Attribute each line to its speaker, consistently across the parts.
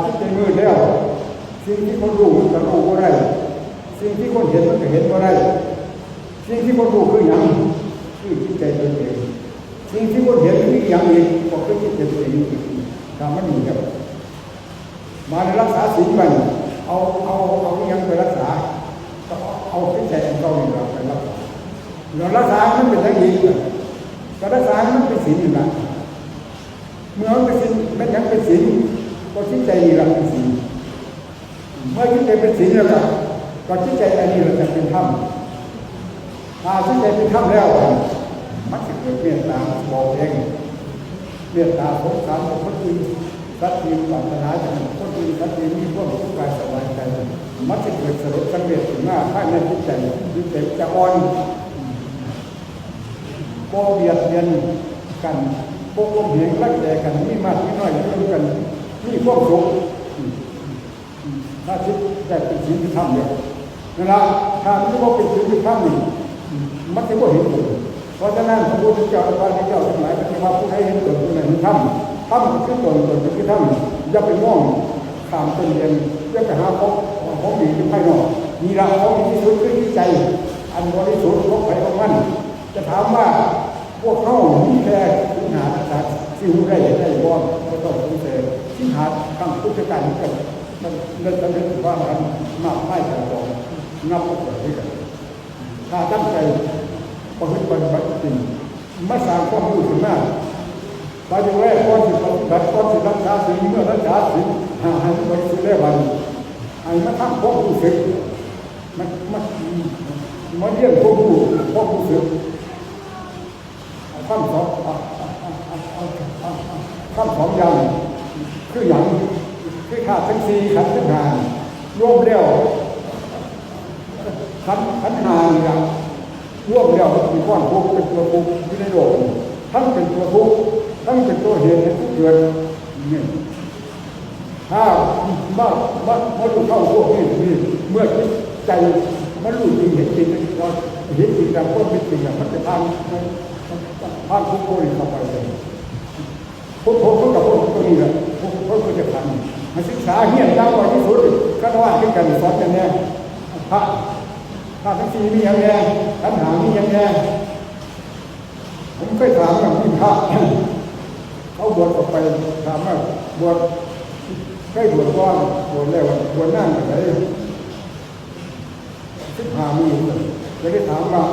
Speaker 1: ที่ใจมืดแล้วสิ่งที่คนรู้มันก็รู้ก็ได้สิ่งที่คนเห็นมันก็เห็นก็ได้สิ่งที่คนรู้คืออย่างคือจิตใจตัวเองสิ่งที่คนเห็นคืออย่างนี้ก็คือจิตใจตัวเองทำมันอยู่แบบมารักษาศีลมันเอาอย่างไปรักษาก็เอาจิตใจของเราเนี่ยไปรักษาเรารักษามันเป็นอย่างนี้ก็รักษามันเป็นศีลอยู่นะเมื่อมันเป็นศีลมันยังเป็นศีลก็จิตใจนี่เราเป็นศีลเมื่อจิตใจเป็นศีลแล้วก็จิตใจอันนี้เราจะเป็นธรรมถ้าจิตใจเป็นธรรมแล้วมันจะเกิดเมตตาบอกเองเมตตาสงสารคนอื่นสัตย์จริงปรารถนาจะให้คนอื่นสัตย์จริงมีความสุขกายสบายใจมันจะเกิดสลดสังเวชถึงหน้าภายในจิตใจจะอ่อนโบเบียดเบียนกันโบก้มเหงรักแก่กันมีมากมีน้อยร่วมกันมีความสุขถ้าคิดแต่เป็นสิ่งที่ทำเนี่ยนั่นแหละถ้าไม่ว่าเป็นสิ่งที่ทำนี่มันจะว่าเห็นผลเพราะฉะนั้นพระพุทธเจ้าพระพุทธเจ้าทั้งหลายที่ว่าผู้ใดเห็นผลผู้นั้นทำคือตนคือทำอย่าไปมองตามตนเองอย่าไปหาของดีที่ภายนอกมีเราของดีที่สุดคือที่ใจอันบริสุทธิ์ของใครของมันจะถามว่าพวกเขามีแค่สิงหาสัตว์สิ่งใดได้บ่ก็ต้องสงสัยสิงหาตั้งพุทธการกันมันเริ่มต้นว่ามันมากไม่กันบอกนับออกไปด้วยกันถ้าตั้งใจประพฤติปฏิบัติจริงไม่สร้างความรู้สึกหน้าไปอย่างแรกก้อนสิบแบบก้อนสิบรักษาสิ่งเมื่อรักษาสิ่งให้บริสุทธิ์ได้วันให้มาทำความรู้สึกมันเรียนความรู้สึกข้ามสองอย่างคืออย่างคือขาดทั้งสี่ขันทั้งห้ารวมแล้วขันห้าอย่างรวมแล้วมีก้อนทุกข์เป็นตัวทุกข์ที่ในโลกทั้งเป็นตัวทุกข์ทั้งเป็นตัวเหตุให้ทุกข์เกิดนี่ถ้ามาดูเข้าพวกนี้เมื่อใจมันรู้จริงเห็นจริงเราเห็นจริงแต่ก็เป็นจริงมันจะผ่านทุกข์โกรธเข้าไปเลยพุทโธกับพุทโธตัวนี้แหละพุทโธก็จะทำมาศึกษาเฮียนยาวกว่าที่สุดก็ว่าที่กันสอนกันแน่พระทั้งสี่มีอย่างแน่ขันธ์หามีอย่างแน่ผมเคยถามกับพี่พระเขาบวชออกไปถามว่าบวชเคยบวชก่อนบวชแล้วบวชนั่งอะไร15 มื้อจะได้ถามว่า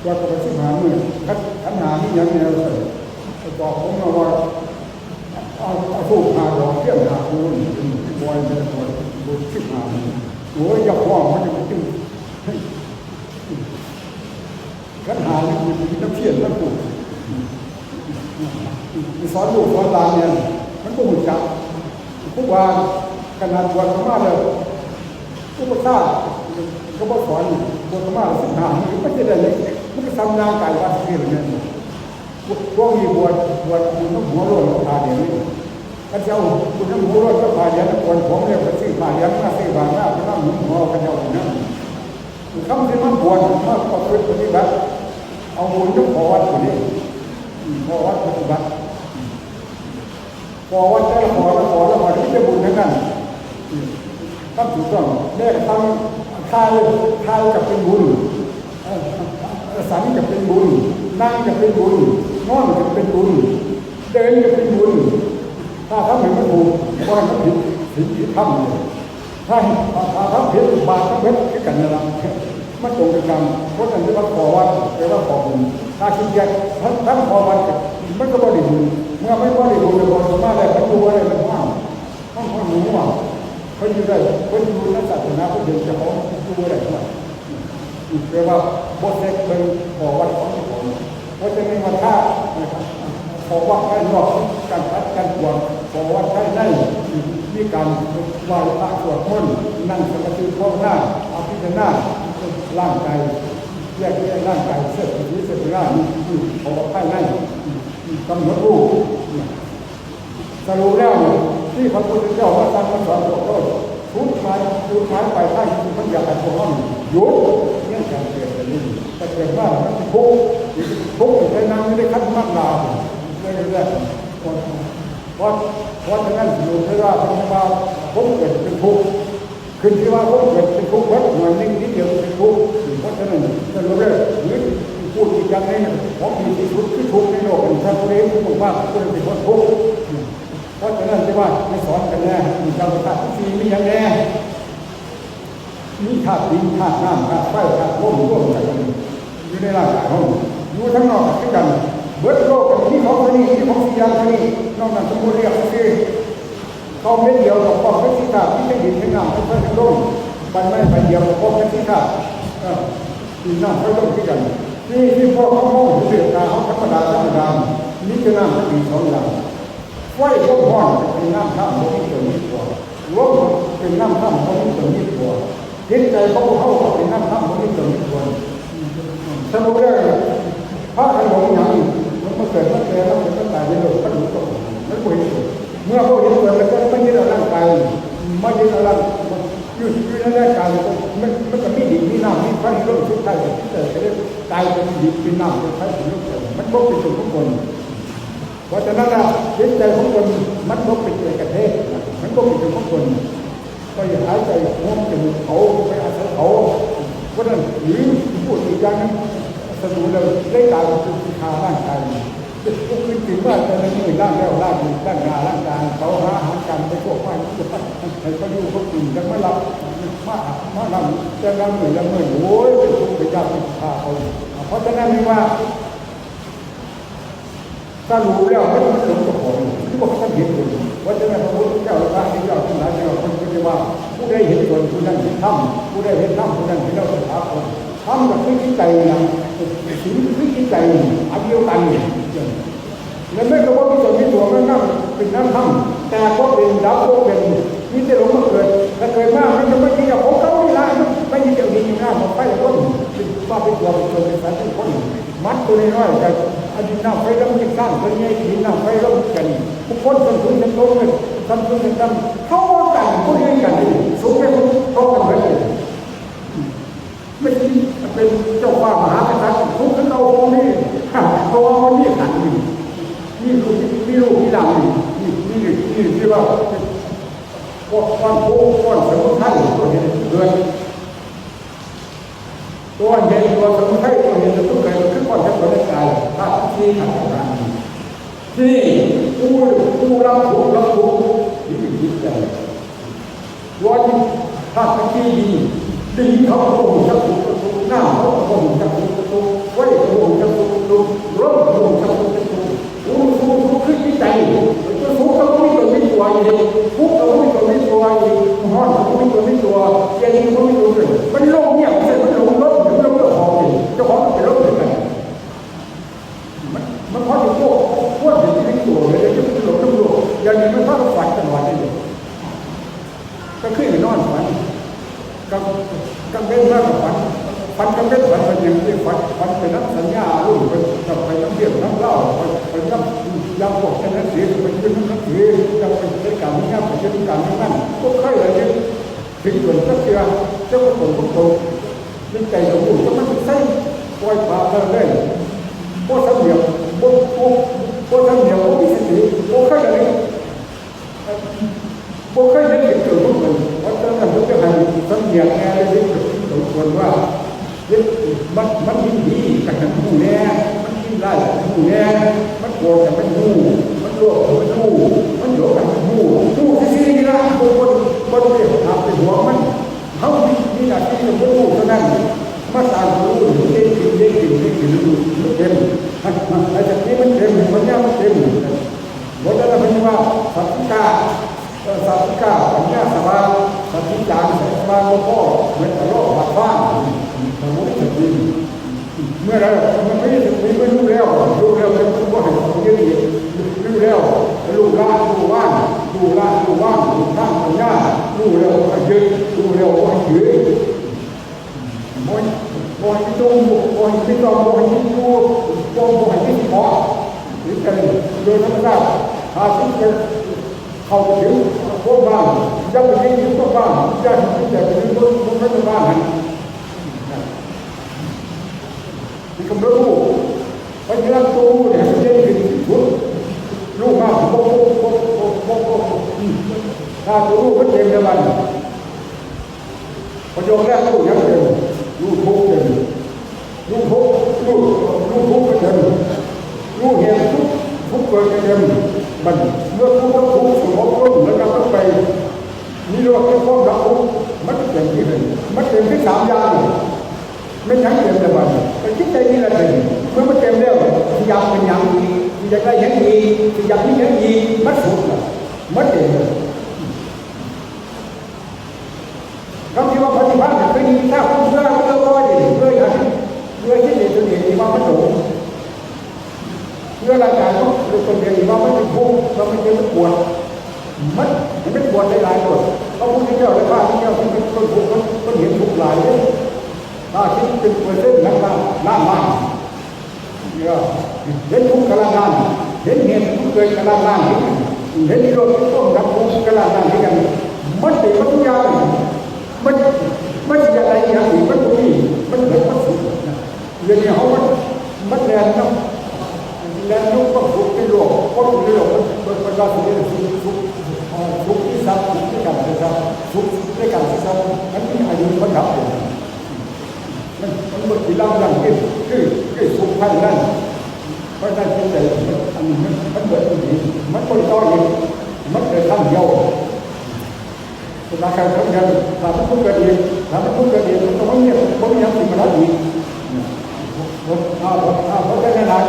Speaker 1: บวชกับ15 มื้อขันธ์หามีอย่างแน่เลยบอกผมว่าเอาทูบหาดอกเทียนหาคูณบอยเป็นคนบุญ15 มื้อโอ้ยอย่าฟ้องมันจะมาจิ้มขันหาเนี่ยมีน้ำเพี้ยนน้ำปูสอนลูกสอนหลานเนี่ยมันก็หุ่นจับผู้ว่าขนาดบวชธรรมะเลยผู้ประสาทเขาบอกสอนบวชธรรมะ15 มื้อมันจะได้เลยมันก็ทำงานกายวัดที่อะไรเนี่ยพวกมีบวชน้ำหัวโล้นพาเดียนนี่กันเจ้าคุณน้ำหัวโล้นก็พาเดียนคนผมเนี่ยไปซื้อพาเดียนมาซื้อบางหน้าไปนั่งหมุนหัวกันเจ้าอย่างนั้นคำที่มันบวชมาประพฤติปฏิบัติเอาบุญก็ขอวัดคนนี้ขอวัดปฏิบัติขอวัดแล้วขอที่จะบุญทั้งนั้นต้องถูกต้องแม่ทำทายกับเป็นบุญสันกับเป็นบุญนั่งกับเป็นบุญนอนกับเป็นบุญเดินกับเป็นบุญถ้าทำให้มันถูกก็ให้มันผิดสิ่งที่ทำเลยถ้าทำผิดบาปทำผิดก็กันนั่นแหละมันตรงกันเพราะฉะนั้นว่าขอวัดแปลว่าขอบุญถ้าคิดแยกทั้งขอวัดมันก็บริบูรณ์เมื่อไม่บริบูรณ์เลยบริสุทธิ์มาแล้วมันดูอะไรมันว่างต้องคนหนูว่างเขาอยู่ได้คนอยู่ในศาสนาเขาเดินจะเขาดูอะไรบ้างแปลว่าบทเล็กเป็นขอวัดของผมเพราะฉะนั้นมาท่าขอวัดให้นอกการพัดการบวชขอวัดให้ในมีการไหว้พระสวดมนต์นั่งสมาธิภาวนาอภิธรรมร่างกายแยกร่างกายเสื้อผีเสื้อร่างขอให้ในกำหนดรู้สรุปแล้วที่พระพุทธเจ้าพระธรรมสอนบอกว่าทุกท้ายไปท่านมันอยากให้พวกเราหยุดเรื่องการเกิดแบบนี้แต่เกิดว่ามันทุกข์ในนามไม่ได้คัดมากลาเรื่อยๆ เพราะฉะนั้นอยู่ที่ว่าเป็นว่าผมเกิดเป็นทุกข์ขึ้นที่ว่าผมเกิดเป็นทุกข์วัดหน่วยนึงนิดเดียวเป็นทุกข์เพราะฉะนั้นจะรู้ได้หรือพูดอีกอย่างนึงผมมีที่สุดที่ทุกข์ในโลกเป็นท่านผู้เลี้ยงผู้บอกว่าผู้เป็นคนทุกข์เพราะฉะนั้นที่ว่าไม่สอนกันแน่มีการประกาศที่มีอย่างแน่มีธาตุดินธาตุน้ำธาตุไฟธาตุลมร่วมกันอยู่ในร่างกายของอยู่ทั้งนอกทั้งกันเบิดโลกที่ของคนนี้ที่ของสิ่งอย่างนี้นอกนั้นสมบูรณ์เรียบร้อยเขาเม็ดเดียวกับป้อมเพชรศีรษะที่ไม่ดินให้น้ำให้ไฟให้ลมบันไม่ไปเดียวกับป้อมเพชรศีรษะดินน้ำให้ลมที่กันที่พ่อเขาห้องเสือกาเขาธรรมดานี่คือน้ำที่ดีสองอย่างไฟก็ห้อนเป็นน้ำท่ามันที่เกิดนิดกว่าลมเป็นน้ำท่ามันที่เกิดนิดกว่าเห็นใจเขาเป็นน้ำท่ามันที่เกิดนิดกว่าสรุปได้พระท่านบอกอย่างนี้มันเกิดมันแก่แล้วมันตายในโลกก็ดูตรงนั้นก็เห็นเมื่อเขาเห็นตัวแล้วก็ไม่ยึดร่างกายไม่ยึดร่างอยู่ในร่างกายมันก็มีดิบมีน้ำมีไฟลมทุกท่านที่เกิดจะได้ตายเป็นดิบเป็นน้ำเป็นไฟเป็นลมมันก็เป็นส่วนของคนเพราะฉะนั้นจิตใจของคนมันก็เป็นเอกเทศมันก็เป็นส่วนของคนก็อย่าหายใจห้องจมูกเขาไปอาศัยเขาเพราะนั้นหรือพูดอีกอย่างนึงสรุปเลยได้การคือขาร่างกายจะพูดถึงว่าจะไม่มีร่างแล้วร่างมือร่างงาร่างกายเขาหาอาหารการไปพวกไฟพวกไฟให้เขาอยู่เขากินยังไม่หลับมาหลับจะนำเหนื่อยโอ้ยเป็นทุกข์เป็นยากเป็นขาเขาเพราะฉะนั้นไม่ว่าถ้ารู้แล้วไม่ต้องหลงกับผมที่บอกท่านเห็นอยู่ว่าจะเป็นพระพุทธเจ้าพระที่เจ้าทั้งหลายเราคนที่ว่าผู้ได้เห็นส่วนผู้นั้นเห็นธรรมผู้ได้เห็นธรรมผู้นั้นเห็นเราสถาคตธรรมกับที่ใจนะสิ่งที่ใจอันเดียวกันแล้วไม่ก็ว่ามีส่วนมีตัวมันนั่งเป็นน้ำธรรมแต่ก็เป็นดาวก็เป็นมีแต่หลงมาเกิดถ้าเกิดมากมันจะไม่ดีอย่างของเขาไม่ได้ไม่ดีอย่างนี้หน้ามันไปแล้วก็ว่าเป็นตัวเป็นเป็นสารเป็นคนมัดตัวน้อยแต่อันนี้น้ำไฟแล้วมันจะสร้างตัวนี้ดินน้ำไฟแล้วมันกันทุกคนสันตุนสันโตเลยสันตุนสันตันเขากันพวกนี้กันสูงไปเขากันไปเลยไม่ใช่เป็นเจ้าฟ้ามหากษัตริย์ทุกข์เราตรงนี้ตัวมันนี่ขันนี่คือนี่ลูกนี่หลังนี่ที่ว่าก้อนโค้งก้อนสมุนไพรตัวเห็นเกิดตัวเห็นตัวสมุนไพรตัวเห็นจะต้องเกิดขึ้นก้อนทั้งร่างกายธาตุที่ขันธ์ต่างๆที่ผู้รับถูกที่จิตใจวันธาตุที่ดีดินเขาโกงจับตุกหน้าเขาโกงจับตุกไว้โกงจับตุกร่มโกงจับตุกสู้ขึ้นที่ใจจะสู้เขาไม่ตัวไม่ตัวเองทุกเขาไม่ตัวไม่ตัวเองห้อนเขาไม่ตัวไม่ตัวเย็นเขาไม่ตัวเลยมันโลกเนี่ยมันหลงรถหรือหลงเจ้าของเองเจ้าของเป็นรถเหมือนกันมันพอจะพวกถึงที่ตัวเลยจะเป็นหลงทั้งโลกอย่างนี้มันพอจะฝันตลอดเลยก็ขึ้นไปนอนฝันกังเว้นมากกว่าฝันกังเว้นฝันเป็นอย่างที่ฝันเป็นนักสัญญาลุ่มเป็นไปน้ำเบี้ยน้ำเล่าเป็นน้ำยำบอกเป็นนักเสียเป็นนักเสียยังเป็นการไม่ง่ายเป็นการไม่นั่นก็ค่อยอะไรเนี่ยถึงส่วนสักเสียเจ้าคนทุกคนเป็นใจสมบูรณ์ก็มันใส่ปล่อยปลาเลยพวกทั้งเหนียวพวกทั้งเหนียวพวกมีสติพวกค่อยอะไรพวกค่อยเห็นเกิดพวกมันเพราะฉะนั้นพวกจะให้สังเกตแง่ได้ดีสมควรว่ามันยิ่งดีกับผู้แน่มันยิ่งได้ผู้แน่มันโกรธกับเป็นผู้มันโลภกับเป็นผู้มันโยกกับเป็นผู้ที่นี่นะคนเรียกทำเป็นหัวมันเขามีหน้าที่จะพูดเท่านั้นมาสร้างรู้เด็กกินรู้เต็มไอ้จากนี้มันเต็มมันเนี่ยมันเต็มบทนั้นเป็นว่าสัตกาปัญญาสบายสัตติจารสบายพ่อเหมือนกับโลกบาดฟ้าสมุทรดินเมื่อไรมันไม่รู้แล้วเป็นผู้ให้ความยืดรู้แล้วรู้ล่ารู้ว่างรู้ทางปัญญารู้แล้วก็ยืดรู้แล้วก็ยืดบ่อยที่ตรงบ่อยที่ตรงบ่อยที่ดูบ่อยที่พอหรือกันโดยธรรมชาติหาสิ่งที่เข้าถึงพวกบ้านจะไปยิงพวกบ้านจะไปยิงพวกบ้านมีคำรู้ไปเรื่องตู้เนี่ยจะได้ถึงทุกลูกมาพวก ถ้าตัวลูกมันเต็มในวันประโยคแรกลูกยังเต็มลูกทุกเต็มลูกทุกก็เต็มลูกเห็นทุกเกิดเต็มมันเมื่อทุกสมองรุ่งแล้วก็ไปนี่เรียกว่าเป็นความรักมันเต็มที่เลยมันเต็มที่สามอย่างไม่ยังเต็มในวันแต่คิดใจนี่แหละเต็มเมื่อมันเต็มแล้วอยากเป็นอย่างดีอยากได้อย่างดีอยากมีอย่างดีมันสุดละมันเต็มเลยคำที่ว่าปฏิบัติคือถ้าคุณเชื่อว่าดีเพื่ออย่างเพื่อที่จะเห็นว่ามันถูกเพื่อร่างกายต้องเป็นเห็นว่ามันเป็นทุกข์เราไม่เจ็บปวดมันไม่ปวดหลายตัวเขาพูดที่เจ้าเลยว่าที่เจ้าที่เป็นคนทุกข์มันเห็นทุกข์หลายเลยถ้าคิดเป็นเปอร์เซ็นต์น้ำมันเห็นทุกข์กำลังงานเห็นเหตุทุกข์เกิดกำลังงานเห็นนิโรธต้องดับทุกข์กำลังงานที่กันมันเป็นทุกอย่างมันจะอะไรอย่างนี้มันก็มีมันเกิดมันสุดเรื่องนี้เขามันแรงนะแรงนุ่งก็สุกในโลกก็สุกในโลกมันก็สุกในสุกที่ซับสุกที่กันนะครับสุกในการที่ซับมันมีอายุมันดับเลยมันหมดที่เราอย่างนี้คือสุกพันนั่นเพราะนั่นเป็นใจอันนี้มันเกิดตรงนี้มันบริจาคเองมันเกิดทั้งเดียวราคาเท่ากันถ้ามันพุ่งกระดิ่งมันต้องไม่เนี่ยผมยังสิ่งมันอีกเพราะฉะนั้น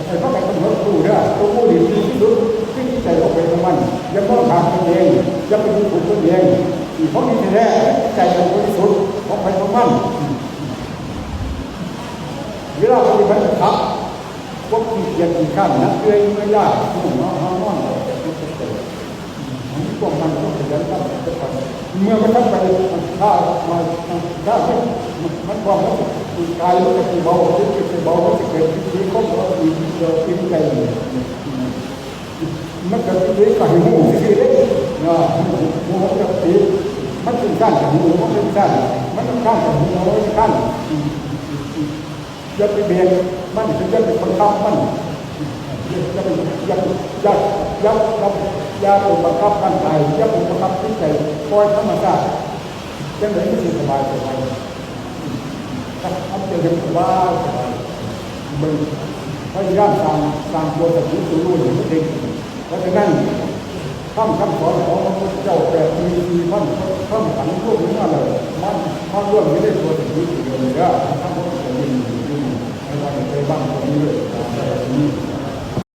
Speaker 1: ไอ้พวกการกำหนดผู้เนี่ยตัวผู้ดีที่สุดที่ใจเขาเป็นของมันยังต้องทำตัวเองยังเป็นผู้ตัวเองเพราะมีแท้ใจเป็นบริสุทธิ์ของใครของมันเวลาปฏิบัติธรรมพวกที่เกียรติขั้นนักเรียนไม่ยากผู้น้องพวกมันต้องขยันทำเมื่อมันทำไปถ้ามันความกายมันจะเบาจิตจะเบามันจะเกิดที่ข้อมูลที่ใจมันเกิดที่กับหูที่เล็กนะหูมันจะตีมันเป็นขั้นหูมันเป็นขั้นมันเป็นขั้นหูมันเป็นขั้นจะไปเบียดมันจะเป็นคนทำมันจะเป็นยาตัวบังคับร่างกายยาตัวบังคับจิตใจคอยธรรมชาติจะเหมือนไม่สบายทำจะสบายมึงพยายามสร้างตัวสติตัวรู้อย่างนี้เพราะฉะนั้นคำสอนของพระพุทธเจ้าแต่มีมันขันพวกนี้อะไรมันร่วมไม่ได้ตัวสติตัวเดียวเลยนะทั้งหมดจะมีอยู่ในวันในบ้านตรงนี้เลย